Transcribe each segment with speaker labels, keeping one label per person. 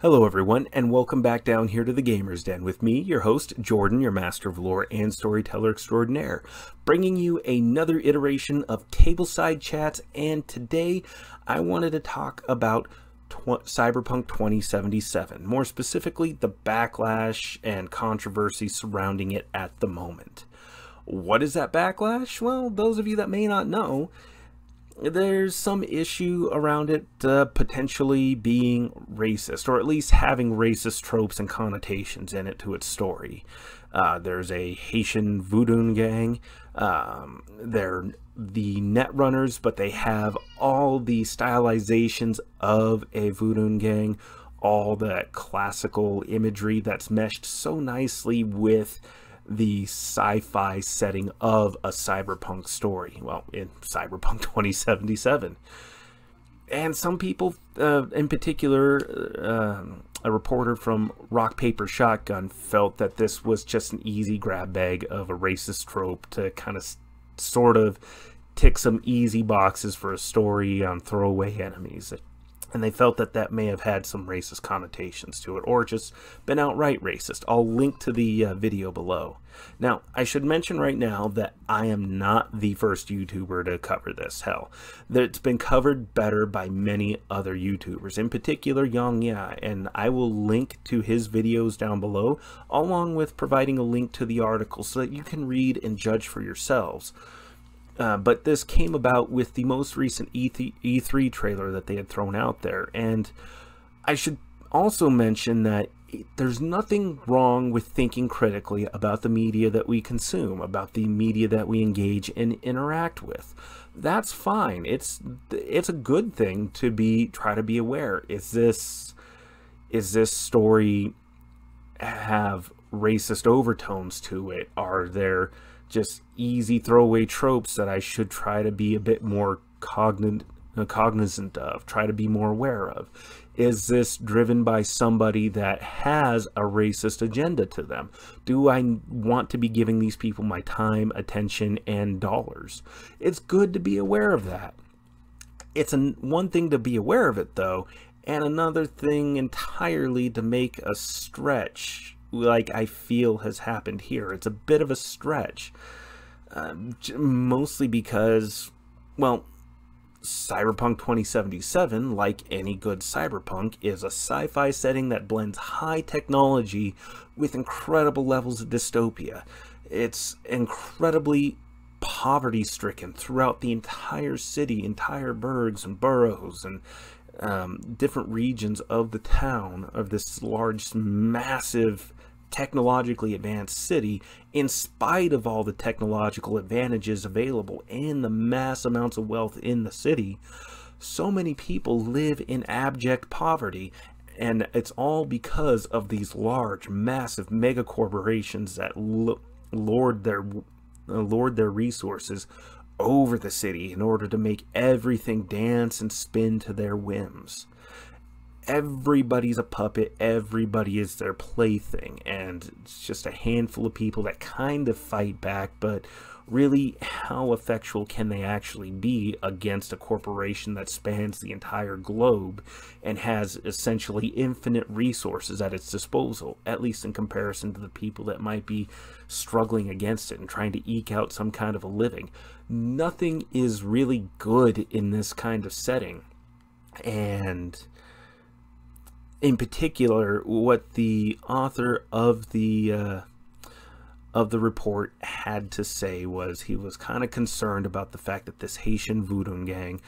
Speaker 1: Hello everyone, and welcome back down here to the Gamer's Den with me, your host, Jordan, your master of lore and storyteller extraordinaire, bringing you another iteration of Tableside Chats, and today I wanted to talk about Cyberpunk 2077, more specifically the backlash and controversy surrounding it at the moment. What is that backlash? Well, those of you that may not know, there's some issue around it potentially being racist, or at least having racist tropes and connotations in it to its story. There's a Haitian voodoo gang. They're the Netrunners, but they have all the stylizations of a voodoo gang, all that classical imagery that's meshed so nicely with the sci-fi setting of a cyberpunk story, well, in Cyberpunk 2077. And some people, in particular, a reporter from Rock Paper Shotgun, felt that this was just an easy grab bag of a racist trope to kind of sort of tick some easy boxes for a story on throwaway enemies. And they felt that that may have had some racist connotations to it, or just been outright racist. I'll link to the video below. Now, I should mention right now that I am not the first YouTuber to cover this. Hell, it's been covered better by many other YouTubers, in particular Yang Ya, and I will link to his videos down below, along with providing a link to the article so that you can read and judge for yourselves. But this came about with the most recent E3 trailer that they had thrown out there. And I should also mention that there's nothing wrong with thinking critically about the media that we consume, about the media that we engage and interact with. That's fine. It's a good thing to try to be aware. Is this story have racist overtones to it? Are there just easy throwaway tropes that I should try to be a bit more cognizant of, try to be more aware of? Is this driven by somebody that has a racist agenda to them? Do I want to be giving these people my time, attention, and dollars? It's good to be aware of that. It's one thing to be aware of it, though, and another thing entirely to make a stretch like I feel has happened here. It's a bit of a stretch, mostly because, well, Cyberpunk 2077, like any good cyberpunk, is a sci-fi setting that blends high technology with incredible levels of dystopia. It's incredibly poverty-stricken throughout the entire city, entire burgs and boroughs, and different regions of the town of this large, massive, technologically advanced city. In spite of all the technological advantages available and the mass amounts of wealth in the city, so many people live in abject poverty, and it's all because of these large, massive mega corporations that lord their resources over the city in order to make everything dance and spin to their whims. Everybody's a puppet, everybody is their plaything, and it's just a handful of people that kind of fight back, but really, how effectual can they actually be against a corporation that spans the entire globe and has essentially infinite resources at its disposal, at least in comparison to the people that might be struggling against it and trying to eke out some kind of a living? Nothing is really good in this kind of setting. And in particular, what the author of the report had to say was he was kind of concerned about the fact that this Haitian voodoo gang,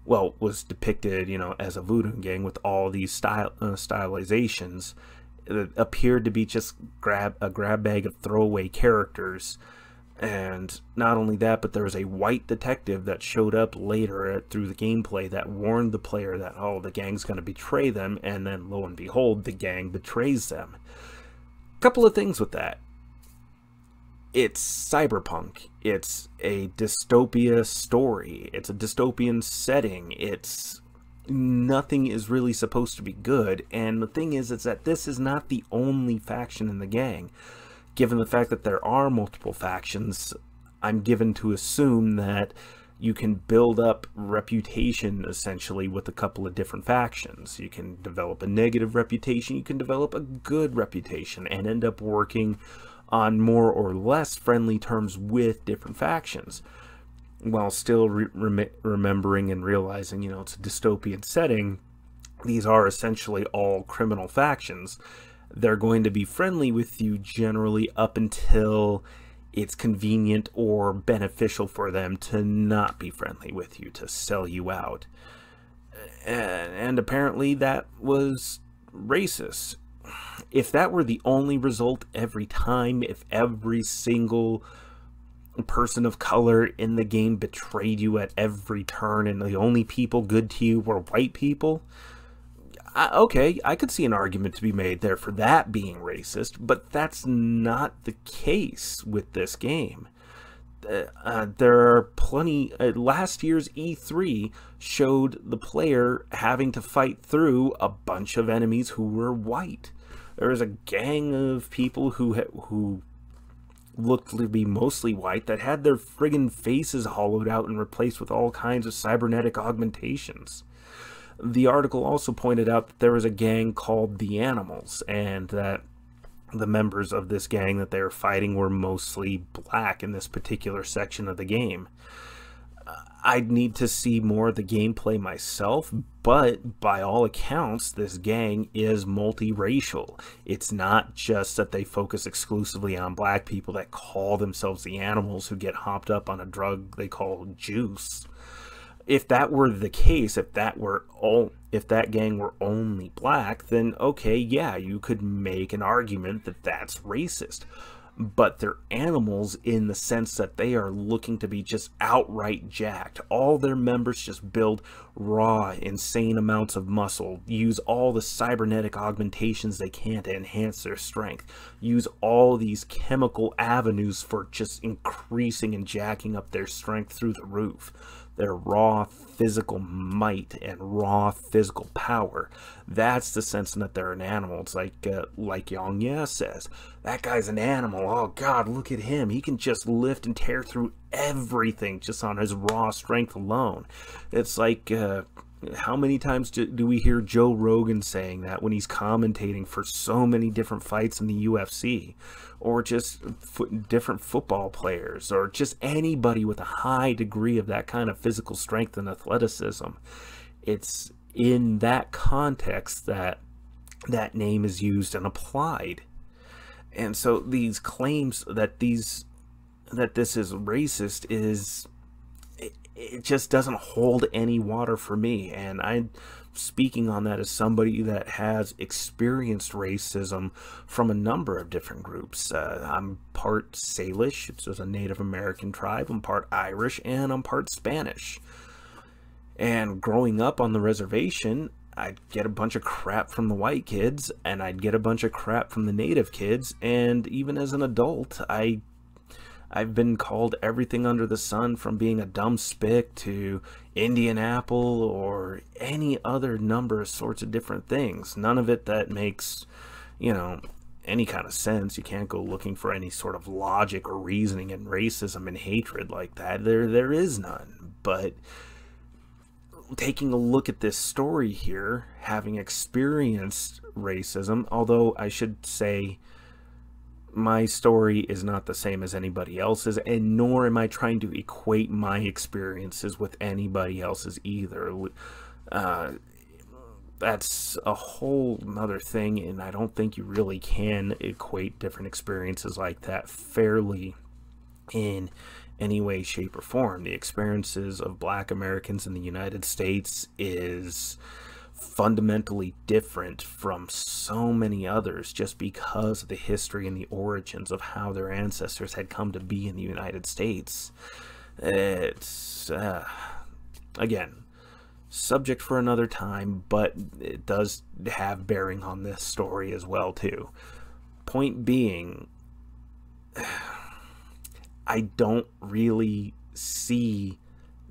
Speaker 1: well, was depicted, as a voodoo gang with all these stylizations. It appeared to be just a grab bag of throwaway characters. And not only that, but there was a white detective that showed up later through the gameplay that warned the player that, oh, the gang's going to betray them, and then lo and behold, the gang betrays them. Couple of things with that. It's cyberpunk. It's a dystopia story. It's a dystopian setting. Nothing is really supposed to be good, and the thing is that this is not the only faction in the gang. Given the fact that there are multiple factions, I'm given to assume that you can build up reputation essentially with a couple of different factions. You can develop a negative reputation, you can develop a good reputation, and end up working on more or less friendly terms with different factions, while still remembering and realizing, it's a dystopian setting. These are essentially all criminal factions. They're going to be friendly with you generally up until it's convenient or beneficial for them to not be friendly with you, to sell you out. And apparently that was racist. If that were the only result every time, if every single person of color in the game betrayed you at every turn and the only people good to you were white people, okay, I could see an argument to be made there for that being racist, but that's not the case with this game. There are plenty. Last year's E3 showed the player having to fight through a bunch of enemies who were white. There was a gang of people who looked to be mostly white that had their friggin' faces hollowed out and replaced with all kinds of cybernetic augmentations. The article also pointed out that there was a gang called the Animals, and that the members of this gang that they were fighting were mostly black in this particular section of the game. I'd need to see more of the gameplay myself, but by all accounts, this gang is multiracial. It's not just that they focus exclusively on black people that call themselves the Animals, who get hopped up on a drug they call juice. If that were the case, if that gang were only black, then okay, yeah, you could make an argument that that's racist. But they're animals in the sense that they are looking to be just outright jacked. All their members just build raw, insane amounts of muscle, use all the cybernetic augmentations they can to enhance their strength, use all these chemical avenues for just increasing and jacking up their strength through the roof. Their raw physical might and raw physical power. That's the sense in that they're an animal. It's like Yang Ye says, that guy's an animal. Oh God, look at him. He can just lift and tear through everything just on his raw strength alone. It's like, how many times do we hear Joe Rogan saying that when he's commentating for so many different fights in the UFC, or just different football players, or just anybody with a high degree of that kind of physical strength and athleticism? It's in that context that that name is used and applied. And so these claims that this is racist it just doesn't hold any water for me. And I'm speaking on that as somebody that has experienced racism from a number of different groups. I'm part Salish, which is a Native American tribe. I'm part Irish, and I'm part Spanish. And growing up on the reservation, I'd get a bunch of crap from the white kids, and I'd get a bunch of crap from the native kids. And even as an adult, I've been called everything under the sun, from being a dumb spick to Indian apple or any other number of sorts of different things. None of it that makes, any kind of sense. You can't go looking for any sort of logic or reasoning in racism and hatred like that. There is none. But taking a look at this story here, having experienced racism, although I should say my story is not the same as anybody else's, and nor am I trying to equate my experiences with anybody else's either. That's a whole nother thing, and I don't think you really can equate different experiences like that fairly in any way, shape, or form. The experiences of Black Americans in the United States is fundamentally different from so many others, just because of the history and the origins of how their ancestors had come to be in the United States. It's again, subject for another time, but it does have bearing on this story as well too. Point being, I don't really see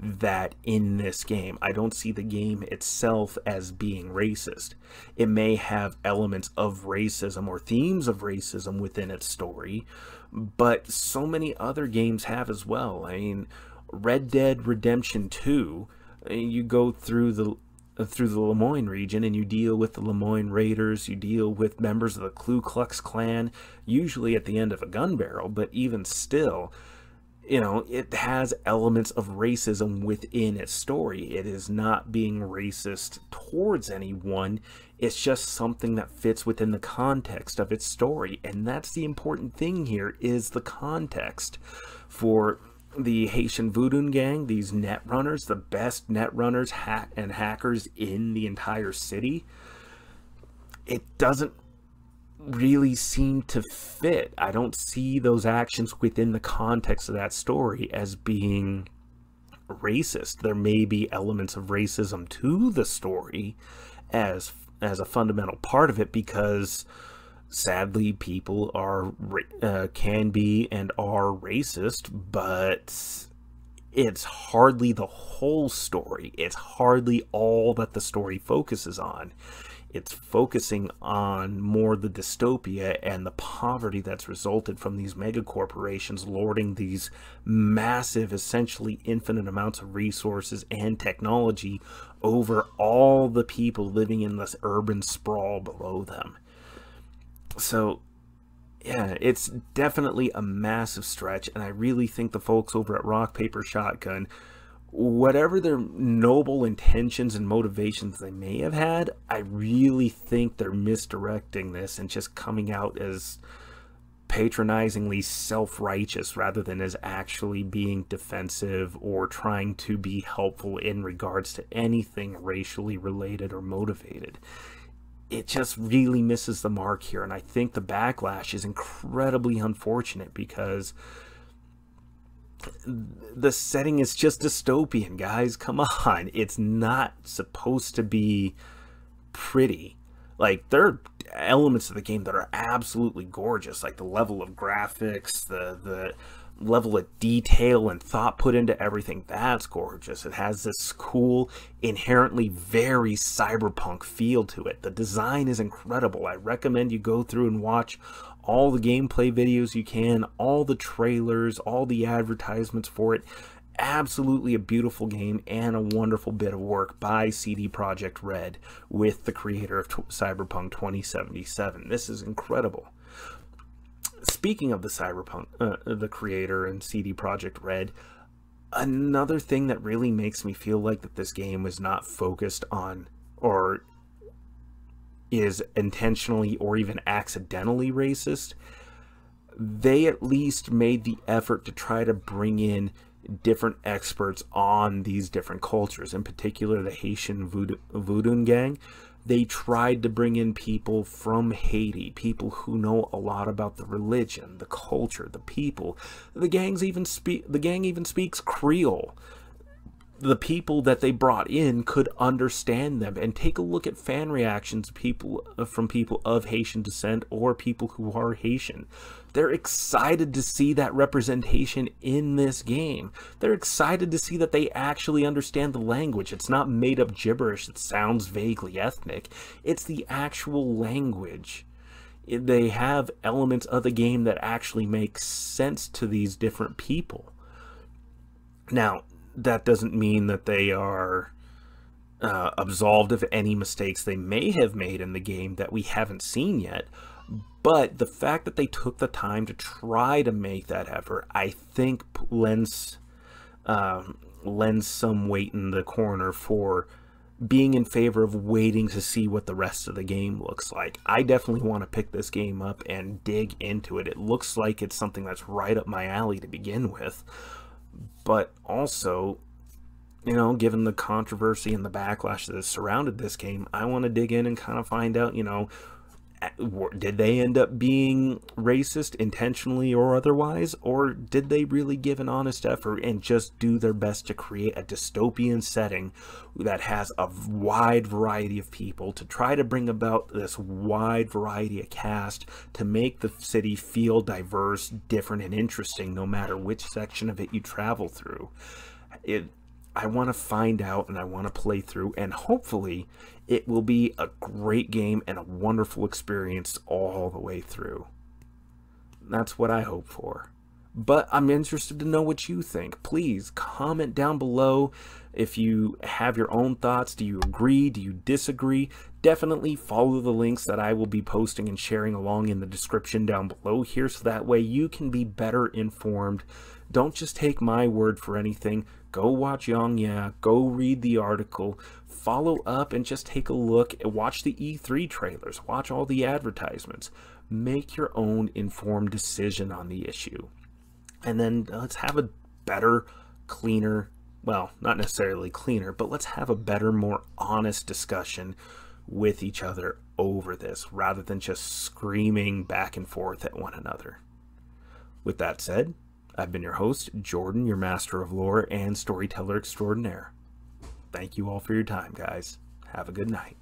Speaker 1: that in this game. I don't see the game itself as being racist. It may have elements of racism or themes of racism within its story, but so many other games have as well. I mean, Red Dead Redemption 2, you go through the Lemoyne region and you deal with the Lemoyne Raiders, you deal with members of the Ku Klux Klan, usually at the end of a gun barrel, but even still, you know, it has elements of racism within its story. It is not being racist towards anyone. It's just something that fits within the context of its story. And that's the important thing here, is the context. For the Haitian Voodoo Gang, these net runners, the best net runners and hackers in the entire city, it doesn't really seem to fit. I don't see those actions within the context of that story as being racist. There may be elements of racism to the story as a fundamental part of it, because sadly people are can be and are racist, but it's hardly the whole story. It's hardly all that the story focuses on. It's focusing on more the dystopia and the poverty that's resulted from these mega corporations lording these massive, essentially infinite amounts of resources and technology over all the people living in this urban sprawl below them. So, yeah, it's definitely a massive stretch, and I really think the folks over at Rock Paper Shotgun, whatever their noble intentions and motivations they may have had, I really think they're misdirecting this and just coming out as patronizingly self-righteous rather than as actually being defensive or trying to be helpful in regards to anything racially related or motivated. It just really misses the mark here, and I think the backlash is incredibly unfortunate because the setting is just dystopian, guys. Come on. It's not supposed to be pretty. Like, there are elements of the game that are absolutely gorgeous, like the level of graphics, the level of detail and thought put into everything. That's gorgeous. It has this cool, inherently very cyberpunk feel to it. The design is incredible. I recommend you go through and watch all the gameplay videos you can, all the trailers, all the advertisements for it. Absolutely a beautiful game and a wonderful bit of work by CD Projekt Red with the creator of Cyberpunk 2077. This is incredible. Speaking of the Cyberpunk, the creator and CD Projekt Red, another thing that really makes me feel like that this game was not focused on, or is intentionally or even accidentally racist, they at least made the effort to try to bring in different experts on these different cultures, in particular the Haitian Voodoo Gang. They tried to bring in people from Haiti, people who know a lot about the religion, the culture, the people. The gang even speaks Creole. The people that they brought in could understand them. And take a look at fan reactions from people of Haitian descent or people who are Haitian. They're excited to see that representation in this game. They're excited to see that they actually understand the language. It's not made up gibberish that sounds vaguely ethnic. It's the actual language. They have elements of the game that actually make sense to these different people. Now, that doesn't mean that they are absolved of any mistakes they may have made in the game that we haven't seen yet. But the fact that they took the time to try to make that effort, I think lends some weight in the corner for being in favor of waiting to see what the rest of the game looks like. I definitely want to pick this game up and dig into it. It looks like it's something that's right up my alley to begin with. But also, you know, given the controversy and the backlash that has surrounded this game, I want to dig in and kind of find out, you know, did they end up being racist intentionally or otherwise, or did they really give an honest effort and just do their best to create a dystopian setting that has a wide variety of people to try to bring about this wide variety of cast to make the city feel diverse, different, and interesting no matter which section of it you travel through? I want to find out, and I want to play through, and hopefully it will be a great game and a wonderful experience all the way through. That's what I hope for. But I'm interested to know what you think. Please comment down below if you have your own thoughts. Do you agree? Do you disagree? Definitely follow the links that I will be posting and sharing along in the description down below here, so that way you can be better informed. Don't just take my word for anything. Go watch Yang Ya, go read the article, follow up and just take a look, watch the E3 trailers, watch all the advertisements. Make your own informed decision on the issue. And then let's have a better, cleaner, well, not necessarily cleaner, but let's have a better, more honest discussion with each other over this, rather than just screaming back and forth at one another. With that said, I've been your host, Jordan, your master of lore and storyteller extraordinaire. Thank you all for your time, guys. Have a good night.